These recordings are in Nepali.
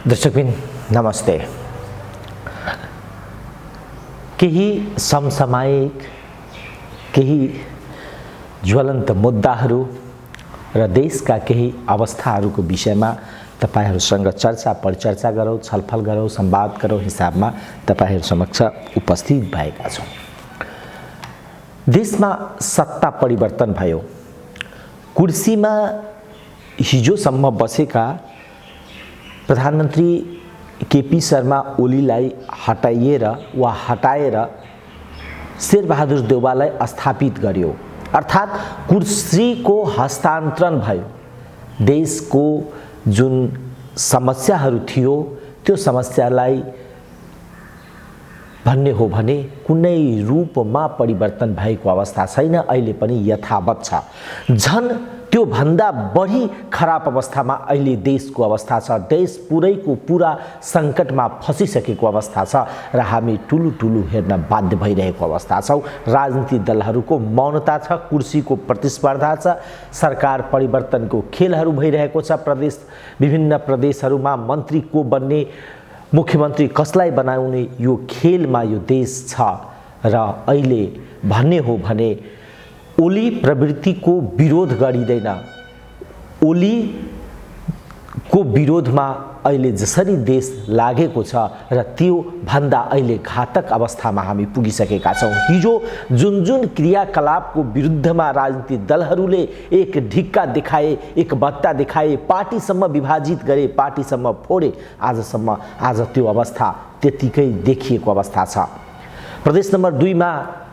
दर्शकबिन नमस्ते। केही समसामयिक केही ज्वलन्त मुद्दाहरू र देशका केही अवस्थाहरूको विषयमा तपाईहरुसँग चर्चा परिचर्चा गरौँ, छलफल गरौँ, संवाद गरौँ हिसाबमा तपाईहरु समक्ष उपस्थित भएका छौं। देशमा सत्ता परिवर्तन भयो। कुर्सीमा हिजोसम्म बसेका प्रधानमन्त्री केपी शर्मा ओलीलाई हटाइएर वा हटाएर शेरबहादुर देउवालाई स्थापित गर्यो, अर्थात् कुर्सीको हस्तान्तरण भयो। देशको जुन समस्याहरू थियो त्यो समस्यालाई भन्ने हो भने कुनै रूपमा परिवर्तन भएको अवस्था छैन, अहिले पनि यथावत छ। झन् त्यो भन्दा बढी खराब अवस्थामा अहिले देशको अवस्था छ। देश पुरैको पुरा संकटमा फसिसकेको अवस्था छ र हामी ठुलो हेर्न बाध्य भइरहेको अवस्था छौं। राजनीतिक दलहरूको मौनता छ, कुर्सीको प्रतिस्पर्धा छ, सरकार परिवर्तनको खेलहरू भइरहेको छ। विभिन्न प्रदेशहरूमा मन्त्री को बन्ने, मुख्यमन्त्री कसलाई बनाउने, यो खेलमा यो देश छ। र अहिले भन्ने हो भने ओली प्रवृत्तिको विरोध गरिँदैन। ओली को विरोधमा अहिले जसरी देश लागेको छ र त्यो भन्दा अहिले घातक अवस्थामा हामी पुगिसकेका छौं। हिजो जुन क्रियाकलापको विरुद्धमा राजनीतिक दलहरूले एक ढिक्का देखाए, एक बत्ता देखाए, पार्टीसम्म विभाजित गरे, पार्टीसम्म फोडे, आज त्यो अवस्था त्यतिकै देखिएको अवस्था छ। प्रदेश नम्बर 2 मा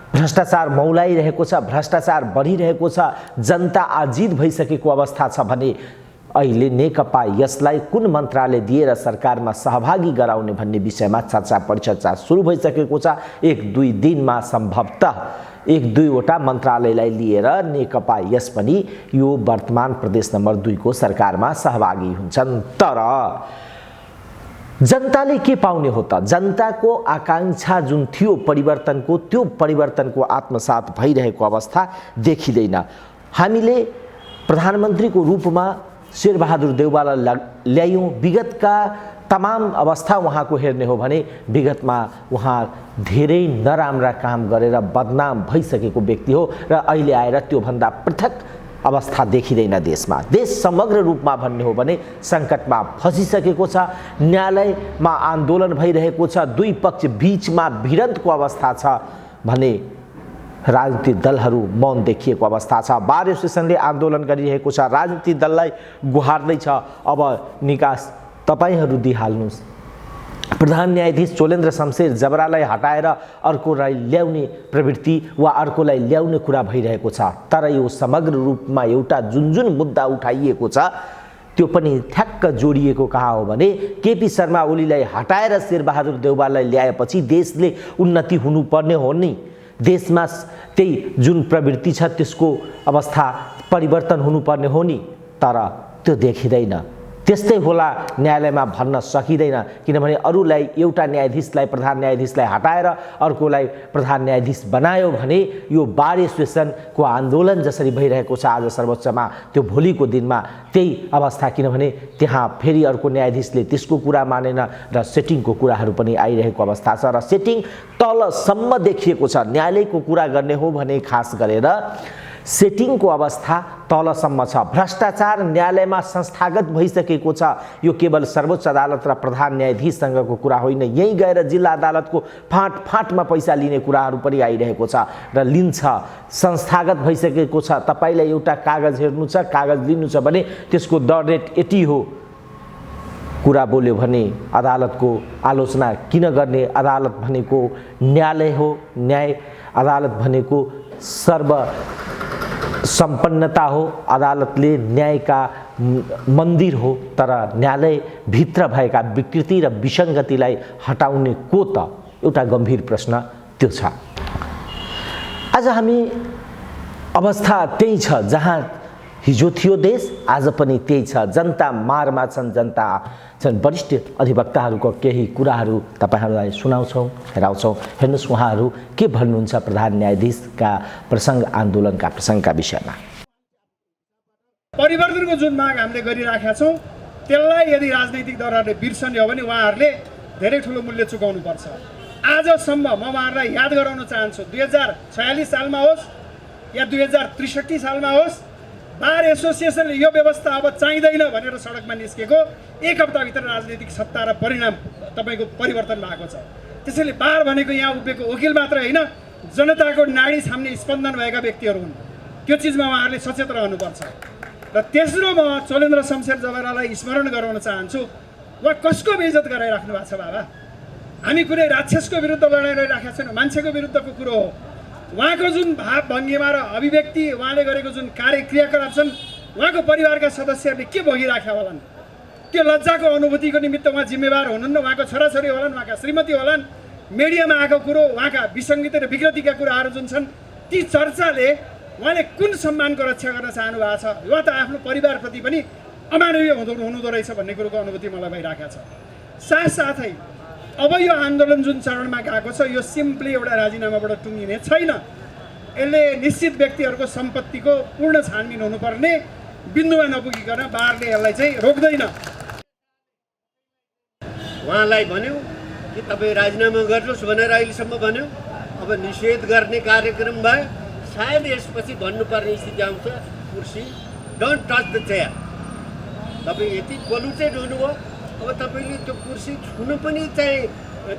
भ्रष्टाचार मौलाइरहेको छ, भ्रष्टाचार बढिरहेको छ, जनता आजित भइसकेको अवस्था छ भने अहिले नेकपा यसलाई कुन मन्त्रालय दिएर सरकारमा सहभागी गराउने भन्ने विषयमा चर्चा परिचर्चा सुरु भइसकेको छ। 1-2 दिनमा सम्भवतः 1-2 वटा मन्त्रालयलाई लिएर नेकपा यस पनि यो वर्तमान प्रदेश नम्बर 2 को सरकारमा सहभागी हुन्छन्। तर जनताले के पाउने हो त? जनताको आकांक्षा जुन थियो परिवर्तनको, त्यो परिवर्तनको आत्मसात भइरहेको अवस्था देखिँदैन। हामीले प्रधानमन्त्रीको रूपमा शेरबहादुर देउवालाई ल्यायौं। विगतका तमाम अवस्था उहाँको हेर्ने हो भने विगतमा उहाँ धेरै नराम्रा काम गरेर बदनाम भइसकेको व्यक्ति हो र अहिले आएर त्यो भन्दा पृथक अवस्था देखिँदैन देशमा। देश समग्र रूपमा भन्ने हो भने संकटमा फसिसकेको छ। न्यायालयमा आन्दोलन भइरहेको छ, दुई पक्ष बीचमा भिडन्तको अवस्था छ भने राजनीतिक दलहरू मौन देखिएको अवस्था छ। बार एसोसिएसनले आन्दोलन गरिरहेको छ, राजनीतिक दललाई गुहार्दै छ अब निकास तपाईहरू दिइहाल्नुस्। प्रधान न्यायाधीश चोलेन्द्र शमशेर जबरालाई हटाएर अर्कोलाई ल्याउने प्रवृत्ति वा अर्कोलाई ल्याउने कुरा भइरहेको छ। तर यो समग्र रूपमा एउटा जुन मुद्दा उठाइएको छ त्यो पनि ठ्याक्क जोडिएको कहाँ हो भने केपी शर्मा ओलीलाई हटाएर शेरबहादुर देउवालाई ल्याएपछि देशले उन्नति हुनुपर्ने हो नि। देशमा त्यही जुन प्रवृत्ति छ त्यसको अवस्था परिवर्तन हुनुपर्ने हो नि, तर त्यो देखिँदैन। त्यस्तै होला न्यायालयमा भन्न सकिँदैन, किनभने अरूलाई एउटा न्यायाधीशलाई प्रधान न्यायाधीशलाई हटाएर अर्कोलाई प्रधान न्यायाधीश बनायो भने यो बार एसोसिएसनको आन्दोलन जसरी भइरहेको छ आज सर्वोच्चमा, त्यो भोलिको दिनमा त्यही अवस्था, किनभने त्यहाँ फेरि अर्को न्यायाधीशले त्यसको कुरा मानेन र सेटिङको कुराहरू पनि आइरहेको अवस्था छ र सेटिङ तलसम्म देखिएको छ। न्यायालयको कुरा गर्ने हो भने खास गरेर सेटिङको अवस्था तलसम्म छ। भ्रष्टाचार न्यायालयमा संस्थागत भइसकेको छ। यो केवल सर्वोच्च अदालत र प्रधान न्यायाधीशसँगको कुरा होइन, यही गएर जिल्ला अदालतको फाँटमा पैसा लिने कुराहरू पनि आइरहेको छ र लिन्छ। संस्थागत भइसकेको छ। तपाईलाई एउटा कागज हेर्नु छ, कागज लिनु छ भने त्यसको दर रेट यति हो। कुरा बोल्यो भने अदालतको आलोचना किन गर्ने? अदालत भनेको न्यायालय हो, न्याय अदालत भनेको सर्व सम्पन्नता हो, अदालतले न्यायका मन्दिर हो। तर न्यायालय भित्र भएका विकृति र विसङ्गतिलाई हटाउने को त? एउटा गम्भीर प्रश्न त्यो छ। आज हामी अवस्था त्यही छ, जहाँ हिजो थियो देश आज पनि त्यही छ। जनता मारमा छन्, जनता छन्। वरिष्ठ अधिवक्ताहरूको केही कुराहरू तपाईहरुलाई सुनाउँछौं, हेराउँछौं। हेर्नुस् उहाँहरू के भन्नुहुन्छ प्रधान न्यायाधीशका प्रसंग आन्दोलनका प्रसंगका विषयमा। परिवर्तनको जुन माग हामीले गरिराखेका छौं त्यसलाई यदि राजनैतिक दलहरूले बिर्सने हो भने उहाँहरूले धेरै ठुलो मूल्य चुकाउनुपर्छ। आजसम्म म उहाँहरूलाई याद गराउन चाहन्छु, 2046 सालमा होस् या 2063 सालमा होस्, बार एसोसिएसनले यो व्यवस्था अब चाहिँदैन भनेर सडकमा निस्केको 1 हप्ताभित्र राजनीतिक सत्ता र परिणाम तपाईँको परिवर्तन भएको छ। त्यसैले बार भनेको यहाँ उभिएको वकिल मात्र होइन, जनताको नाडी छाम्ने स्पन्दन भएका व्यक्तिहरू हुन्। त्यो चिजमा उहाँहरूले सचेत रहनुपर्छ। र तेस्रो, म चोलेन्द्र शमशेर जबरालाई स्मरण गराउन चाहन्छु, उहाँ कसको बेइज्जत गराइराख्नु भएको छ बाबा? हामी कुनै राक्षसको विरुद्ध लडाइँ लडिराखेका छैनौँ, मान्छेको विरुद्धको कुरो हो। उहाँको जुन भाव भङ्गिमा र अभिव्यक्ति, उहाँले गरेको जुन कार्य क्रियाकलाप छन्, उहाँको परिवारका सदस्यहरूले के भोगिराखेका होलान्? त्यो लज्जाको अनुभूतिको निमित्त उहाँ जिम्मेवार हुनुहुन्न। उहाँको छोराछोरी होलान्, उहाँका श्रीमती होलान्। मिडियामा आएको कुरो, उहाँका विसङ्गति र विकृतिका कुराहरू जुन छन्, ती चर्चाले उहाँले कुन सम्मानको रक्षा गर्न चाहनु भएको छ? उहाँ त आफ्नो परिवारप्रति पनि अमानवीय हुँदो रहेछ भन्ने कुरोको अनुभूति मलाई भइरहेको छ। साथसाथै अब यो आन्दोलन जुन चरणमा गएको छ, यो सिम्पली एउटा राजीनामाबाट टुङ्गिने छैन। यसले निश्चित व्यक्तिहरूको सम्पत्तिको पूर्ण छानबिन हुनुपर्ने बिन्दुमा नपुगिकन बारले यसलाई चाहिँ रोक्दैन। उहाँलाई भन्यो कि तपाईँ राजीनामा गर्नुहोस् भनेर अहिलेसम्म भन्यो। अब निषेध गर्ने कार्यक्रम भयो, सायद यसपछि भन्नुपर्ने स्थिति आउँछ, कुर्सी डोन्ट टच द चेयर। तपाईँ यति पोल्युटेड हुनुभयो, अब तपाईँले त्यो कुर्सी छुन पनि चाहिँ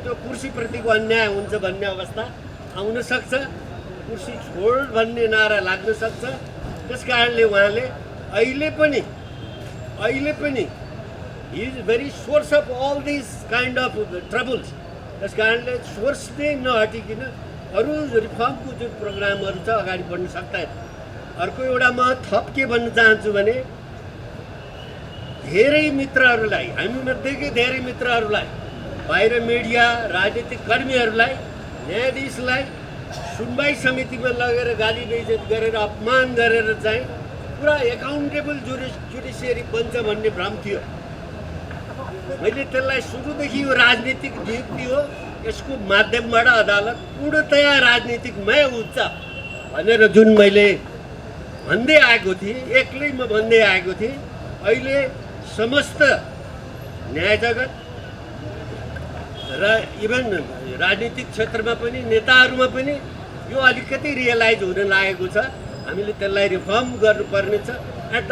त्यो कुर्सीप्रतिको अन्याय हुन्छ भन्ने अवस्था आउन सक्छ। कुर्सी छोड भन्ने नारा लाग्न सक्छ। त्यस कारणले उहाँले अहिले पनि he is very source of all this kind of troubles. त्यस कारणले सोर्स नै नहटिकन अरू रिफर्मको जुन प्रोग्रामहरू छ अगाडि बढ्न सक्दैन। अर्को एउटा म थप के भन्न चाहन्छु भने, धेरै मित्रहरूलाई, हामीमध्येकै धेरै मित्रहरूलाई, बाहिर मिडिया, राजनीतिक कर्मीहरूलाई, न्यायाधीशलाई सुनवाई समितिमा लगेर गाली बेइज्जत गरेर अपमान गरेर चाहिँ पुरा एकाउन्टेबल जुडिसियरी बन्छ भन्ने भ्रम थियो। मैले त्यसलाई सुरुदेखि यो राजनीतिक नियुक्ति हो, यसको माध्यमबाट अदालत पूर्णतया राजनीतिकमय हुन्छ भनेर जुन मैले भन्दै आएको थिएँ, एक्लै म भन्दै आएको थिएँ, अहिले समस्त न्याय जगत र इभन राजनीतिक क्षेत्रमा पनि, नेताहरूमा पनि यो अलिकति रियलाइज हुन लागेको छ। हामीले त्यसलाई रिफर्म गर्नुपर्ने छ एट द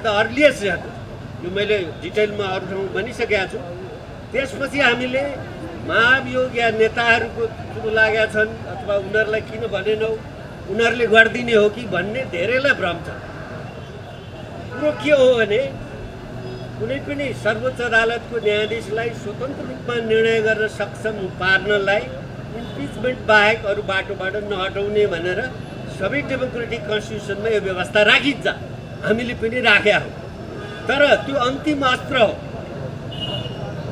अर्लिएस्ट। यो मैले डिटेलमा अरू ठाउँ भनिसकेका छु। त्यसपछि हामीले महाभियोग या नेताहरूको लागेका छन् अथवा उनीहरूलाई किन भनेनौ, उनीहरूले गरिदिने हो कि भन्ने धेरैलाई भ्रम छ। कुरो के हो भने, कुनै पनि सर्वोच्च अदालतको न्यायाधीशलाई स्वतन्त्र रूपमा निर्णय गर्न सक्षम पार्नलाई इम्पिचमेन्ट बाहेक अरू बाटोबाट नहटाउने भनेर सबै डेमोक्रेटिक कन्स्टिट्युसनमा यो व्यवस्था राखिन्छ। हामीले पनि राखेका हौँ। तर त्यो अन्तिम अस्त्र हो,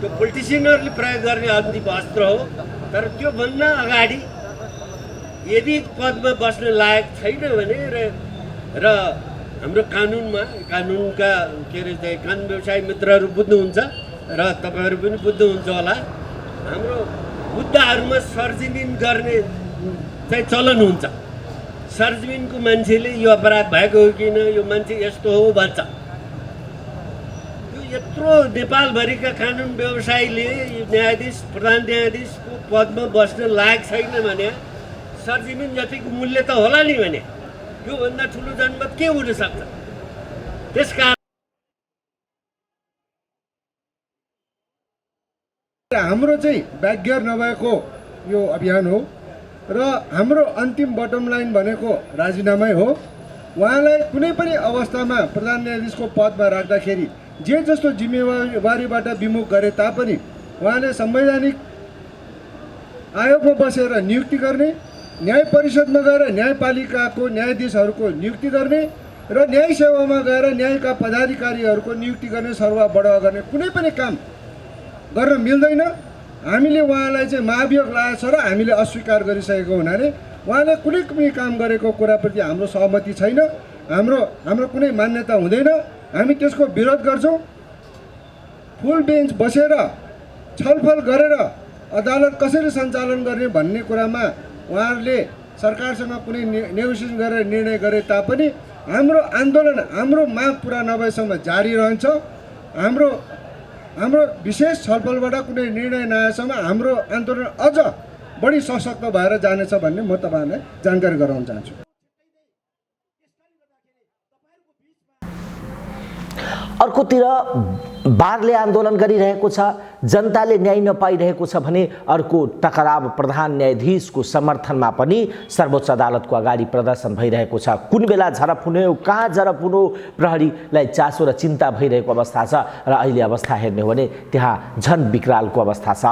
त्यो पोलिटिसियनहरूले प्रयोग गर्ने अन्तिम अस्त्र हो। तर त्योभन्दा अगाडि यदि पदमा बस्न लायक छैन भने र हाम्रो कानुनका के अरे चाहिँ कानुन व्यवसायी मित्रहरू बुझ्नुहुन्छ र तपाईँहरू पनि बुझ्नुहुन्छ होला, हाम्रो मुद्दाहरूमा सर्जमिन गर्ने चाहिँ चलन हुन्छ। सर्जमिनको मान्छेले यो अपराध भएको हो किन, यो मान्छे यस्तो हो भन्छ। यो यत्रो नेपालभरिका कानुन व्यवसायीले न्यायाधीश, प्रधान न्यायाधीशको पदमा बस्न लायक छैन भने सर्जमिन जतिको मूल्य त होला नि भने योभन्दा ठुलो जनमत के हुन सक्छ? त्यसकारण हाम्रो चाहिँ व्याग्यार नभएको यो अभियान हो र हाम्रो अन्तिम बटम लाइन भनेको राजीनामै हो। उहाँलाई कुनै पनि अवस्थामा प्रधान न्यायाधीशको पदमा राख्दाखेरि जे जस्तो जिम्मेवारीबाट विमुख गरे तापनि उहाँले संवैधानिक आयोगमा बसेर नियुक्ति गर्ने, न्याय परिषदमा गएर न्यायपालिकाको न्यायाधीशहरूको नियुक्ति गर्ने र न्याय सेवामा गएर न्यायका पदाधिकारीहरूको नियुक्ति गर्ने, सरुवा बढावा गर्ने कुनै पनि काम गर्न मिल्दैन। हामीले उहाँलाई चाहिँ महाभियोग लागेको छ र हामीले अस्वीकार गरिसकेको हुनाले उहाँले कुनै पनि काम गरेको कुराप्रति हाम्रो सहमति छैन, हाम्रो कुनै मान्यता हुँदैन। हामी त्यसको विरोध गर्छौँ। फुल बेन्च बसेर छलफल गरेर अदालत कसरी सञ्चालन गर्ने भन्ने कुरामा उहाँहरूले सरकारसँग कुनै नेगोसिएसन गरेर निर्णय गरे तापनि हाम्रो आन्दोलन, हाम्रो माग पुरा नभएसम्म जारी रहन्छ। हाम्रो विशेष छलफलबाट कुनै निर्णय नआएसम्म हाम्रो आन्दोलन अझ बढी सशक्त भएर जानेछ भन्ने म तपाईँहरूलाई जानकारी गराउन चाहन्छु। अर्कोतिर बारले आन्दोलन गरिरहेको छ, जनताले न्याय नपाइरहेको छ भने अर्को टकराव प्रधान न्यायाधीशको समर्थनमा पनि सर्वोच्च अदालतको अगाडि प्रदर्शन भइरहेको छ। कुन बेला झडप हुने हो, कहाँ झडप हुनु हो, प्रहरीलाई चासो र चिन्ता भइरहेको अवस्था छ र अहिले अवस्था हेर्ने हो भने त्यहाँ झन विकरालको अवस्था छ।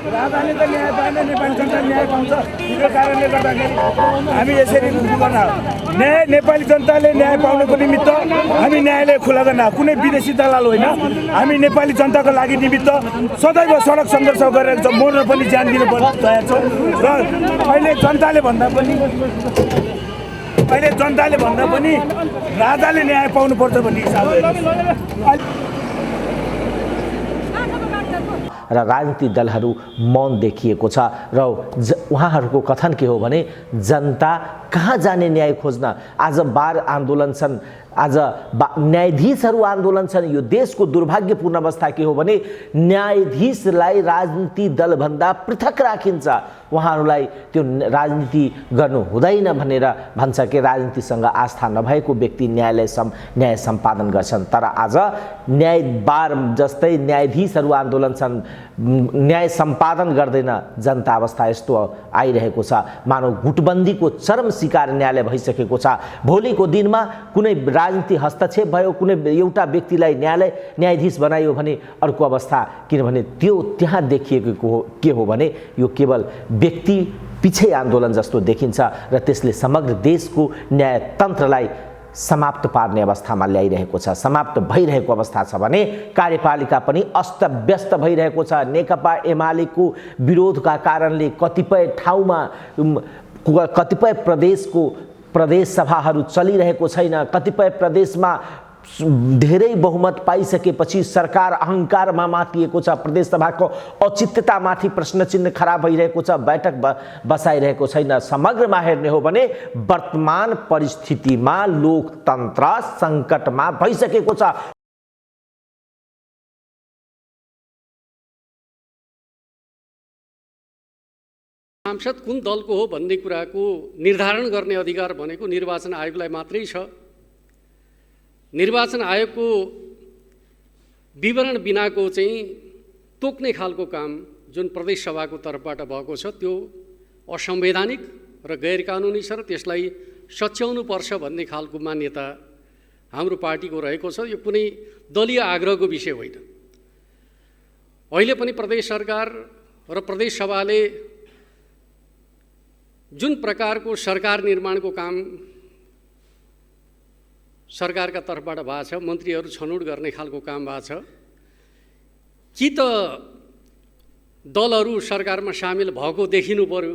राजाले त न्याय पाएन, नेपाली जनता न्याय पाउँछ। यो कारणले गर्दाखेरि हामी यसरी न्याय नेपाली जनताले न्याय पाउनको निमित्त हामी न्यायालय खुला गर्न कुनै विदेशी दलाल होइन, हामी नेपाली जनताको लागि निमित्त सदैव सडक सङ्घर्ष गरेर मर्न पनि ज्यान दिन तयार छौँ। र अहिले जनताले भन्दा पनि राजाले न्याय पाउनुपर्छ भन्ने हिसाबले र राजनीतिक दलहरू मौन देखिएको छ र उहाँहरूको कथन के हो भने जनता कहाँ जाने न्याय खोज्न। आज बार आन्दोलन छन्, आज न्यायाधीशहरू आन्दोलन छन्। यो देशको दुर्भाग्यपूर्ण अवस्था के हो भने न्यायाधीशलाई राजनीति दलभन्दा पृथक राखिन्छ। उहाँहरूलाई त्यो राजनीति गर्नु हुँदैन भनेर भन्छ कि राजनीतिसँग आस्था नभएको व्यक्ति न्याय सम्पादन गर्छन्। तर आज न्याय बार जस्तै न्यायाधीशहरू आन्दोलन छन्, न्याय सम्पादन गर्दैन। जनता अवस्था यस्तो आइरहेको छ मानव गुटबन्दीको चरम शिकार न्यायालय भइसकेको छ। भोलिको दिनमा कुनै राजनीति हस्तक्षेप भयो, कुनै एउटा व्यक्तिलाई न्यायाधीश बनाइयो भने अर्को अवस्था, किनभने त्यो त्यहाँ देखिएको के हो भने यो केवल व्यक्ति पछि आन्दोलन जस्तो देखिन्छ र त्यसले समग्र देशको न्यायतन्त्रलाई समाप्त पार्ने अवस्थामा ल्याइरहेको छ, समाप्त भइरहेको अवस्था छ भने कार्यपालिका पनि अस्तव्यस्त भइरहेको छ। नेकपा एमालेको विरोधका कारणले कतिपय ठाउँमा कतिपय प्रदेश सभाहरू चलिरहेको छैन, कतिपय प्रदेशमा धेरै बहुमत पाइसकेपछि सरकार अहङ्कारमा मातिएको छ, प्रदेश सभाको औचित्यतामाथि प्रश्न चिन्ह खडा भइरहेको छ, बैठक बसाइरहेको छैन। समग्रमा हेर्ने हो भने वर्तमान परिस्थितिमा लोकतन्त्र सङ्कटमा भइसकेको छ। सांसद कुन दलको हो भन्ने कुराको निर्धारण गर्ने अधिकार भनेको निर्वाचन आयोगलाई मात्रै छ। निर्वाचन आयोगको विवरण बिनाको चाहिँ तोक्ने खालको काम जुन प्रदेश सभाको तर्फबाट भएको छ त्यो असंवैधानिक र गैर कानुनी छ र त्यसलाई सच्याउनु पर्छ भन्ने खालको मान्यता हाम्रो पार्टीको रहेको छ। यो कुनै दलीय आग्रहको विषय होइन। अहिले पनि प्रदेश सरकार र प्रदेश सभाले जुन प्रकारको सरकार निर्माणको काम सरकारका तर्फबाट भएको छ, मन्त्रीहरू छनौट गर्ने खालको काम भएको छ, कि त दलहरू सरकारमा सामेल भएको देखिनु पर्यो,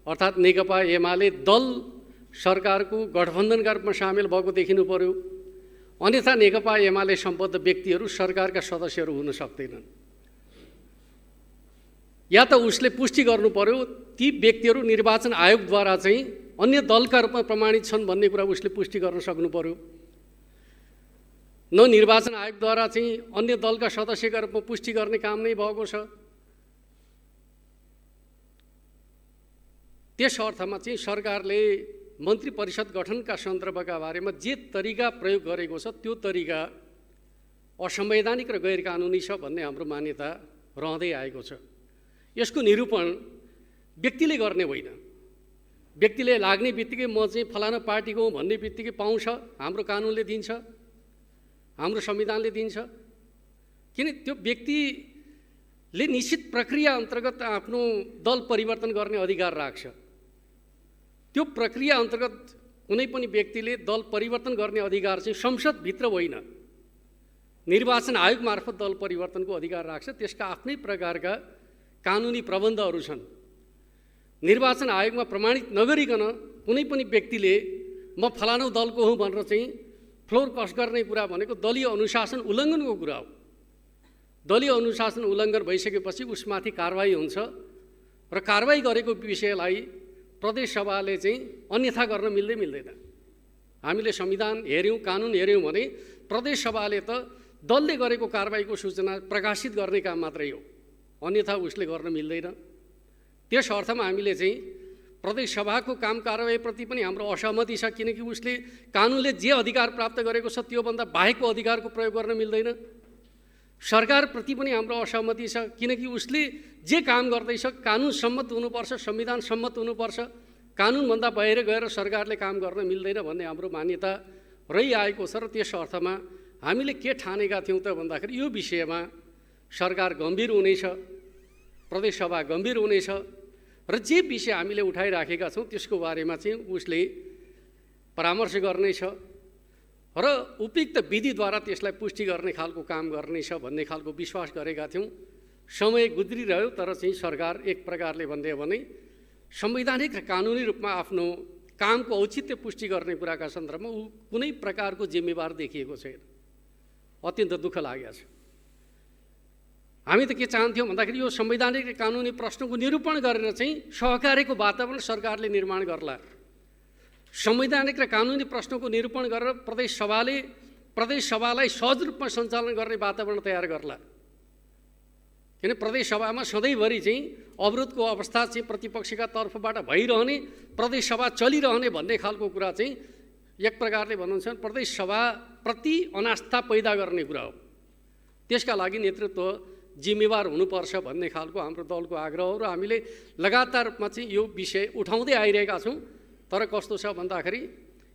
अर्थात् नेकपा एमाले दल सरकारको गठबन्धनका रूपमा सामेल भएको देखिनु पर्यो, अन्यथा नेकपा एमाले सम्बद्ध व्यक्तिहरू सरकारका सदस्यहरू हुन सक्दैनन्। या त उसले पुष्टि गर्नु पर्यो ती व्यक्तिहरू निर्वाचन आयोगद्वारा चाहिँ अन्य दलका रूपमा प्रमाणित छन् भन्ने कुरा उसले पुष्टि गर्न सक्नु पर्यो। न निर्वाचन आयोगद्वारा चाहिँ अन्य दलका सदस्यका रूपमा पुष्टि गर्ने काम नै भएको छ। त्यस अर्थमा चाहिँ सरकारले मन्त्री परिषद गठनका सन्दर्भका बारेमा जे तरिका प्रयोग गरेको छ त्यो तरिका असंवैधानिक र गैर कानुनी छ भन्ने हाम्रो मान्यता रहँदै आएको छ। यसको निरूपण व्यक्तिले गर्ने होइन। व्यक्तिले लाग्ने बित्तिकै म चाहिँ फलाना पार्टीको हुँ भन्ने बित्तिकै पाउँछ, हाम्रो कानुनले दिन्छ, हाम्रो संविधानले दिन्छ। किन त्यो व्यक्तिले निश्चित प्रक्रिया अन्तर्गत आफ्नो दल परिवर्तन गर्ने अधिकार राख्छ। त्यो प्रक्रिया अन्तर्गत कुनै पनि व्यक्तिले दल परिवर्तन गर्ने अधिकार चाहिँ संसदभित्र होइन, निर्वाचन आयोग मार्फत दल परिवर्तनको अधिकार राख्छ। त्यसका आफ्नै प्रकारका कानुनी प्रबन्धहरू छन्। निर्वाचन आयोगमा प्रमाणित नगरिकन कुनै पनि व्यक्तिले म फलानु दलको हुँ भनेर चाहिँ फ्लोर कस्ट गर्ने कुरा भनेको दलीय अनुशासन उल्लङ्घनको कुरा हो। दलीय अनुशासन उल्लङ्घन भइसकेपछि उसमाथि कारबाही हुन्छ र कारबाही गरेको विषयलाई प्रदेश सभाले चाहिँ अन्यथा गर्न मिल्दैन। हामीले संविधान हेऱ्यौँ, कानुन हेऱ्यौँ भने प्रदेश सभाले त दलले गरेको कारबाहीको सूचना प्रकाशित गर्ने काम मात्रै हो, अन्यथा उसले गर्न मिल्दैन। त्यस अर्थमा हामीले चाहिँ प्रदेश सभाको काम कारबाहीप्रति पनि हाम्रो असहमति छ, किनकि उसले कानुनले जे अधिकार प्राप्त गरेको छ त्योभन्दा बाहेकको अधिकारको प्रयोग गर्न मिल्दैन। सरकारप्रति पनि हाम्रो असहमति छ, किनकि उसले जे काम गर्दैछ कानुन सम्मत हुनुपर्छ, संविधान सम्मत हुनुपर्छ, कानुनभन्दा बाहिर गएर सरकारले काम गर्न मिल्दैन भन्ने हाम्रो मान्यता रहिआएको छ। र त्यस अर्थमा हामीले के ठानेका थियौँ त भन्दाखेरि यो विषयमा सरकार गम्भीर हुनेछ, प्रदेश सभा गम्भीर हुनेछ र जे विषय हामीले उठाइराखेका छौँ त्यसको बारेमा चाहिँ उसले परामर्श गर्नेछ र उपयुक्त विधिद्वारा त्यसलाई पुष्टि गर्ने खालको काम गर्नेछ भन्ने खालको विश्वास गरेका थियौँ। समय गुज्रिरह्यो तर चाहिँ सरकार एक प्रकारले भन्दै भने संवैधानिक र कानुनी रूपमा आफ्नो कामको औचित्य पुष्टि गर्ने कुराका सन्दर्भमा ऊ कुनै प्रकारको जिम्मेवार देखिएको छैन। अत्यन्त दुःख लागेको छ। हामी त के चाहन्थ्यौँ भन्दाखेरि यो संवैधानिक र कानुनी प्रश्नको निरूपण गरेर चाहिँ सहकार्यको वातावरण सरकारले निर्माण गर्ला। संवैधानिक र कानुनी प्रश्नको निरूपण गरेर प्रदेश सभालाई सहज रूपमा सञ्चालन गर्ने वातावरण तयार गर्ला। किन प्रदेश सभामा सधैँभरि चाहिँ अवरोधको अवस्था चाहिँ प्रतिपक्षका तर्फबाट भइरहने, प्रदेश सभा चलिरहने भन्ने खालको कुरा चाहिँ एक प्रकारले भन्नुहुन्छ प्रदेश सभाप्रति अनास्था पैदा गर्ने कुरा हो। त्यसका लागि नेतृत्व जिम्मेवार हुनुपर्छ भन्ने खालको हाम्रो दलको आग्रह हो र हामीले लगातार रूपमा चाहिँ यो विषय उठाउँदै आइरहेका छौँ। तर कस्तो छ भन्दाखेरि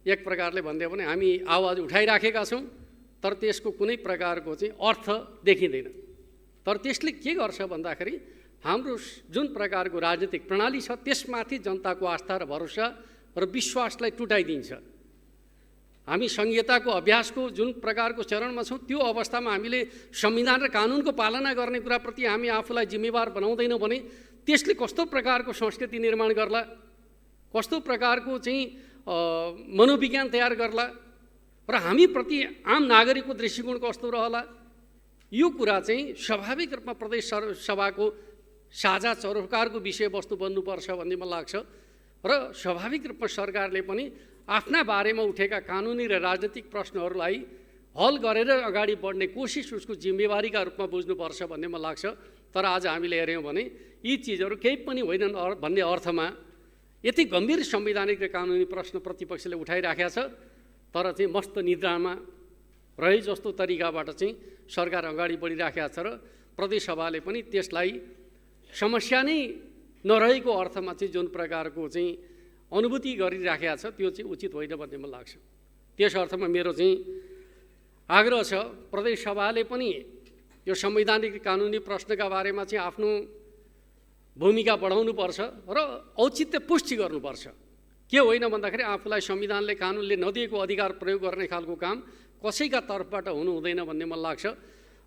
एक प्रकारले भन्दै भने हामी आवाज उठाइराखेका छौँ तर त्यसको कुनै प्रकारको चाहिँ अर्थ देखिँदैन। तर त्यसले के गर्छ भन्दाखेरि हाम्रो जुन प्रकारको राजनीतिक प्रणाली छ त्यसमाथि जनताको आस्था र भरोसा र विश्वासलाई टुटाइदिन्छ। हामी संहिताको अभ्यासको जुन प्रकारको चरणमा छौँ त्यो अवस्थामा हामीले संविधान र कानुनको पालना गर्ने कुराप्रति हामी आफूलाई जिम्मेवार बनाउँदैनौँ भने त्यसले कस्तो प्रकारको संस्कृति निर्माण गर्ला, कस्तो प्रकारको चाहिँ मनोविज्ञान तयार गर्ला र हामीप्रति आम नागरिकको दृष्टिकोण कस्तो रहला, यो कुरा चाहिँ स्वाभाविक रूपमा प्रदेश सभाको साझा सरोकारको विषयवस्तु बन्नुपर्छ भन्ने मलाई लाग्छ। र स्वाभाविक रूपमा सरकारले पनि आफ्ना बारेमा उठेका कानुनी र राजनीतिक प्रश्नहरूलाई हल गरेर अगाडि बढ्ने कोसिस उसको जिम्मेवारीका रूपमा बुझ्नुपर्छ भन्ने मलाई लाग्छ। तर आज हामीले हेऱ्यौँ भने यी चिजहरू केही पनि होइनन् भन्ने अर्थमा यति गम्भीर संवैधानिक र कानुनी प्रश्न प्रतिपक्षले उठाइराखेको छ, तर चाहिँ मस्त निद्रामा रहे जस्तो तरिकाबाट चाहिँ सरकार अगाडि बढिराखेको छ र प्रदेश सभाले पनि त्यसलाई समस्या नै नरहेको अर्थमा चाहिँ जुन प्रकारको चाहिँ अनुभूति गरिराखेको छ त्यो चाहिँ उचित होइन भन्ने मलाई लाग्छ। त्यस अर्थमा मेरो चाहिँ आग्रह छ प्रदेश सभाले पनि यो संवैधानिक कानुनी प्रश्नका बारेमा चाहिँ आफ्नो भूमिका बढाउनुपर्छ र औचित्य पुष्टि गर्नुपर्छ। के होइन भन्दाखेरि आफूलाई संविधानले कानुनले नदिएको अधिकार प्रयोग गर्ने खालको काम कसैका तर्फबाट हुनु हुँदैन भन्ने मलाई लाग्छ।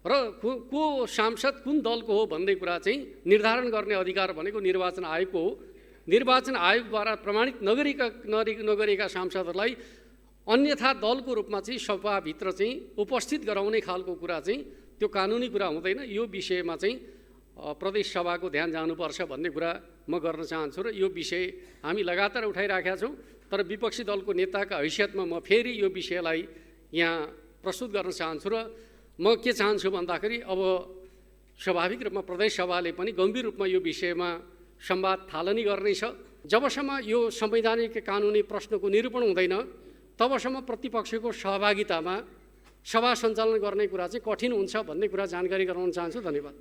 र को सांसद कुन दलको हो भन्ने कुरा चाहिँ निर्धारण गर्ने अधिकार भनेको निर्वाचन आयोगको हो। निर्वाचन आयोगद्वारा प्रमाणित नगरेका सांसदहरूलाई अन्यथा दलको रूपमा चाहिँ सभाभित्र चाहिँ उपस्थित गराउने खालको कुरा चाहिँ त्यो कानुनी कुरा हुँदैन। यो विषयमा चाहिँ प्रदेश सभाको ध्यान जानुपर्छ भन्ने कुरा म गर्न चाहन्छु र यो विषय हामी लगातार उठाइराखेका छौँ। तर विपक्षी दलको नेताका हैसियतमा म फेरि यो विषयलाई यहाँ प्रस्तुत गर्न चाहन्छु र म के चाहन्छु भन्दाखेरि अब स्वाभाविक रूपमा प्रदेश सभाले पनि गम्भीर रूपमा यो विषयमा संवाद थालनी गर्नेछ। जबसम्म यो संवैधानिक कानुनी प्रश्नको निरूपण हुँदैन तबसम्म प्रतिपक्षको सहभागितामा सभा सञ्चालन गर्ने कुरा चाहिँ कठिन हुन्छ भन्ने कुरा जानकारी गराउन चाहन्छु। धन्यवाद।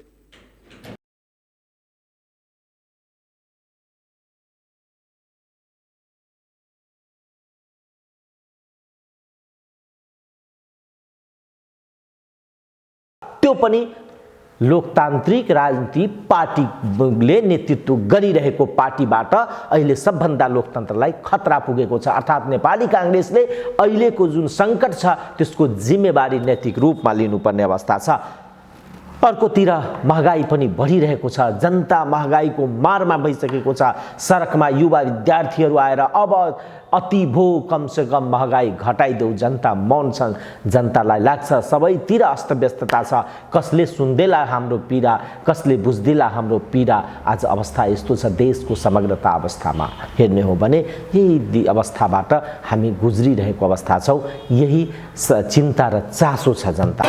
त्यो पनि लोकतान्त्रिक राजनीति पार्टीले नेतृत्व गरिरहेको पार्टीबाट अहिले सबभन्दा लोकतन्त्रलाई खतरा पुगेको छ। अर्थात् नेपाली कांग्रेसले अहिलेको जुन सङ्कट छ त्यसको जिम्मेवारी नैतिक रूपमा लिनुपर्ने अवस्था छ। अर्कोतिर महँगाई पनि बढिरहेको छ, जनता महँगाईको मारमा भइसकेको छ। सडकमा युवा विद्यार्थीहरू आएर अब अति भो कमसे कम महँगाई घटाइदेऊ, जनता मौन छन्। जनतालाई लाग्छ सबैतिर अस्तव्यस्तता छ, कसले सुन्देला हाम्रो पीडा, कसले बुझ्देला हाम्रो पीडा। आज अवस्था यस्तो छ, देशको समग्रता अवस्थामा हेर्ने हो भने यही अवस्थाबाट हामी गुज्रिरहेको अवस्था छौँ। यही चिन्ता र चासो छ जनता।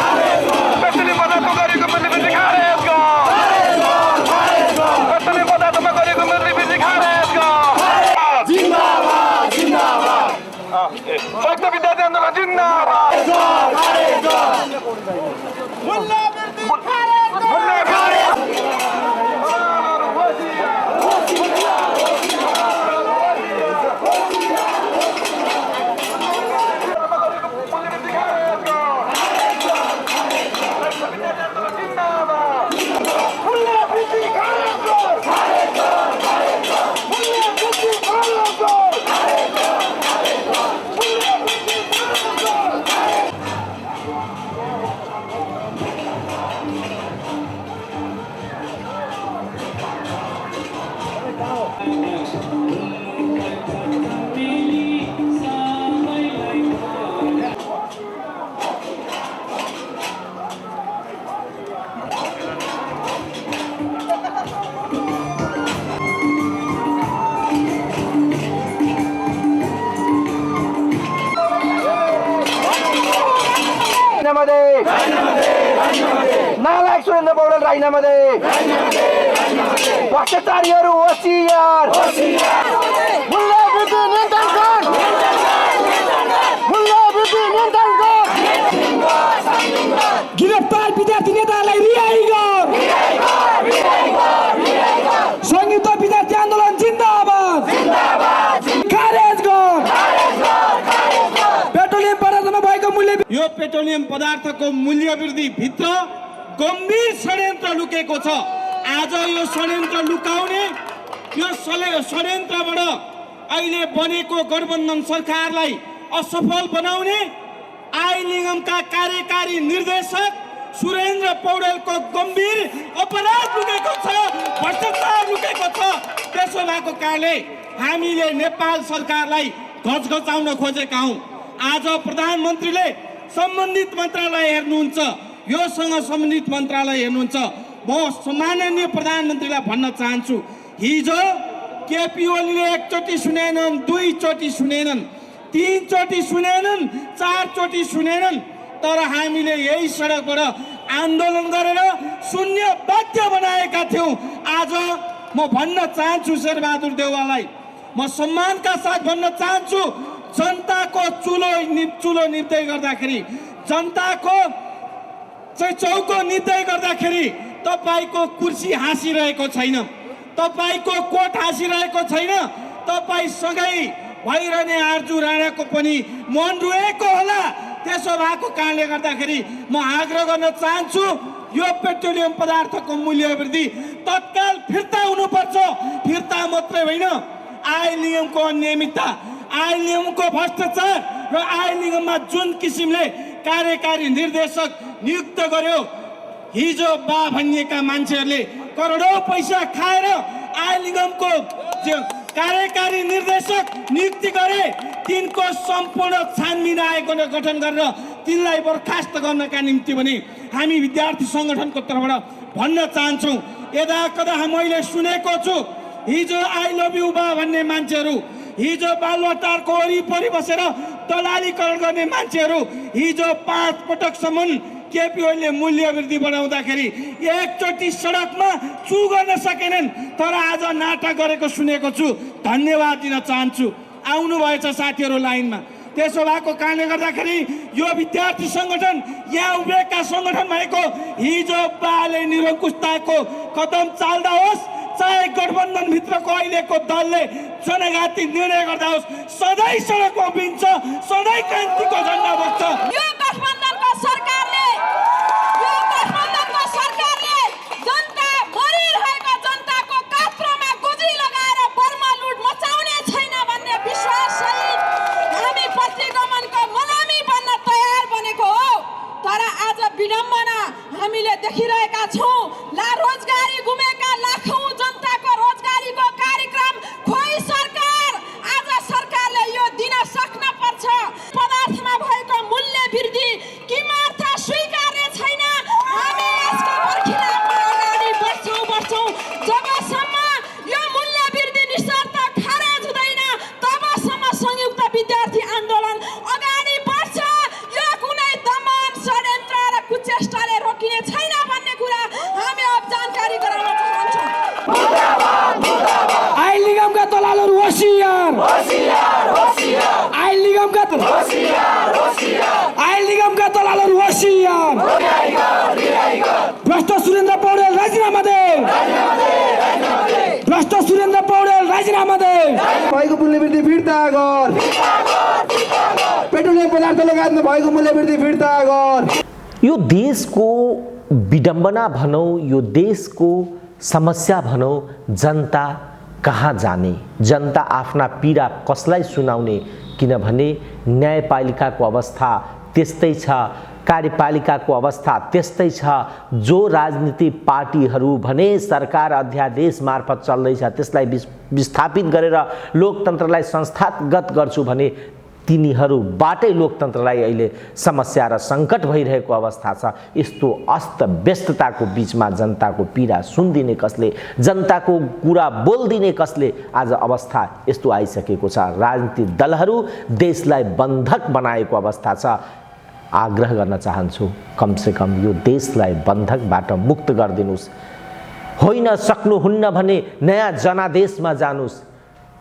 नालायक सुरेन्द्र पौडेल राजीनामा दे, भ्रष्टाचारीहरू होसियार, मूल्य वृद्धि नियन्त्रण कर, मूल्य वृद्धि नियन्त्रण कर, गिरफ्तार विद्यार्थी नेतालाई रिहाई गर, संयुक्त विद्यार्थी आन्दोलन जिन्दाबाद, खारेज गर, पेट्रोलियम पदार्थमा भएको मूल्य, यो पेट्रोलियम पदार्थको मूल्य वृद्धि भित्र गम्भीर षड्यन्त्र लुकेको छ। आज यो षड्यन्त्र लुकाउने, यो षड्यन्त्रबाट अहिले बनेको गठबन्धन सरकारलाई असफल बनाउने आईन निगमका कार्यकारी निर्देशक सुरेन्द्र पौडेलको गम्भीर अपराध लुकेको छ, भ्रष्टाचार लुकेको छ। त्यसो भएको कारणले हामीले नेपाल सरकारलाई घचघचाउन खोजेका हौँ। आज प्रधानमन्त्रीले सम्बन्धित मन्त्रालय हेर्नुहुन्छ, योसँग सम्बन्धित मन्त्रालय हेर्नुहुन्छ। म माननीय प्रधानमन्त्रीलाई भन्न चाहन्छु, हिजो केपी ओलीले एकचोटि सुनेनन्, दुईचोटि सुनेनन्, तीनचोटि सुनेनन्, चारचोटि सुनेनन्, तर हामीले यही सडकबाट आन्दोलन गरेर शून्य बाध्य बनाएका थियौँ। आज म भन्न चाहन्छु शेरबहादुर देउवालाई, म सम्मानका साथ भन्न चाहन्छु, जनताको चुलो निप्दै गर्दाखेरि, जनताको चौको निप्दै गर्दाखेरि तपाईको कुर्सी हाँसिरहेको छैन, तपाईको कोट हाँसिरहेको छैन, तपाईसँगै भइरहने आर्जु राणाको पनि मन रोएको होला। त्यसो भएको कारणले गर्दाखेरि म आग्रह गर्न चाहन्छु, यो पेट्रोलियम पदार्थको मूल्य वृद्धि तत्काल फिर्ता हुनुपर्छ। फिर्ता मात्रै होइन, आय निगमको अनियमितता, आय निगमको भ्रष्टाचार र आय निगममा जुन किसिमले कार्यकारी निर्देशक नियुक्त गर्यो, हिजो बा भनिएका मान्छेहरूले करोडौँ पैसा खाएर आय निगमको कार्यकारी निर्देशक नियुक्ति गरे, तिनको सम्पूर्ण छानबिन आयोगको गठन गरेर तिनलाई बर्खास्त गर्नका निम्ति भने हामी विद्यार्थी सङ्गठनको तर्फबाट भन्न चाहन्छौँ। यदा कदा मैले सुनेको छु, हिजो आई लभ यु बा भन्ने मान्छेहरू, हिजो बालुवाटारको वरिपरि बसेर दलालीकरण गर्ने मान्छेहरू हिजो 5 पटकसम्म केपी ओलीले मूल्य वृद्धि बढाउँदाखेरि एकचोटि सडकमा चु गर्न सकेनन्, तर आज नाटक गरेको सुनेको छु। धन्यवाद दिन चाहन्छु। आउनुभएछ साथीहरू लाइनमा। त्यसो भएको कारणले गर्दाखेरि यो विद्यार्थी सङ्गठन, यहाँ उभिएका सङ्गठन भएको हिजो बाले निरङ्कुशताको कदम चाल्दा होस्, चाहे गठबन्धनभित्रको अहिलेको दलले जनघाती निर्णय गर्दा होस्, सधैँ सडकमा उभिन्छ, सधैँ क्रान्तिको झन्डा बोक्छ। यो गठबन्धनको सरकारले जनता मरिरहेको जनताको कात्रोमा गोजी लगाएर बर्मा लुट मचाउने छैन भन्ने विश्वास सहित हामी प्रतिगमनको मलामी बन्न तयार बनेको हो। तर आज विडम्बना हामीले देखिरहेका छौँ। रोजगारी गुमेका लाखौँ जनताको रोजगारीको कार्यक्रम खोइ सरकार। आज सरकारले यो दिन सक्न पर्छ। पदार्थमा भएको मूल्य वृद्धि किमार्थ स्वीकार्य छैन। हामी यसको पर्खिलामा अगाडि बढ्छौँ। जबसम्म यो मूल्य वृद्धि निशर्त खारेज हुँदैन, तबसम्म संयुक्त विद्यार्थी आन्दोलन अगाडि बढ्छ। यो कुनै दमन, षड्यन्त्र र कुचेष्टाले रोकिने छैन भन्ने कुरा हामी अब जानकारी गराउन चाहन्छौँ। आयल निगमका दलालहरू होसियार, आयल निगमका दलालहरू होसियार। भ्रष्ट सुरेन्द्र पौडेल राजीनामा दे, भ्रष्ट सुरेन्द्र पौडेल राजीनामा दे। भएको मूल्य वृद्धि फिर्ता गर, पेट्रोलियम पदार्थ लगायतमा भएको मूल्य वृद्धि फिर्ता गर। यो देशको विडम्बना भनौँ, यो देशको समस्या भनौँ, जनता कहाँ जाने, जनता आफ्ना पीडा कसलाई सुनाउने? किनभने न्यायपालिकाको अवस्था त्यस्तै छ, कार्यपालिकाको अवस्था त्यस्तै छ। जो राजनीतिक पार्टीहरू भने सरकार अध्यादेश मार्फत चल्दैछ त्यसलाई विस्थापित गरेर लोकतन्त्रलाई संस्थागत गर्छु भने तिनीहरूबाटै लोकतन्त्रलाई अहिले समस्या र सङ्कट भइरहेको अवस्था छ। यस्तो अस्त व्यस्तताको बिचमा जनताको पीडा सुनिदिने कसले, जनताको कुरा बोलिदिने कसले? आज अवस्था यस्तो आइसकेको छ। राजनीतिक दलहरू देशलाई बन्धक बनाएको अवस्था छ। आग्रह गर्न चाहन्छु, कमसेकम यो देशलाई बन्धकबाट मुक्त गरिदिनुहोस्। होइन सक्नुहुन्न भने नयाँ जनादेशमा जानुहोस्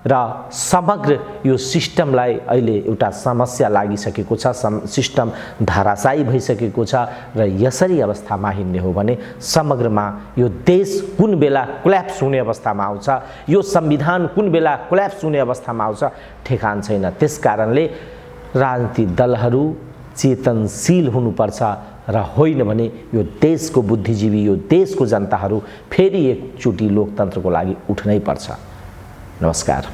र समग्र यो सिस्टमलाई अहिले एउटा समस्या लागिसकेको छ, सिस्टम धाराशायी भइसकेको छ र यसरी अवस्थामा हिँड्ने हो भने समग्रमा यो देश कुन बेला कोल्याप्स हुने अवस्थामा आउँछ, यो संविधान कुन बेला कोल्याप्स हुने अवस्थामा आउँछ ठेगान छैन। त्यसकारणले राजनीतिक दलहरू चेतनशील हुनुपर्छ र होइन भने यो देशको बुद्धिजीवी, यो देशको जनताहरू फेरि एकचोटि लोकतन्त्रको लागि उठ्नै पर्छ। नमस्कार।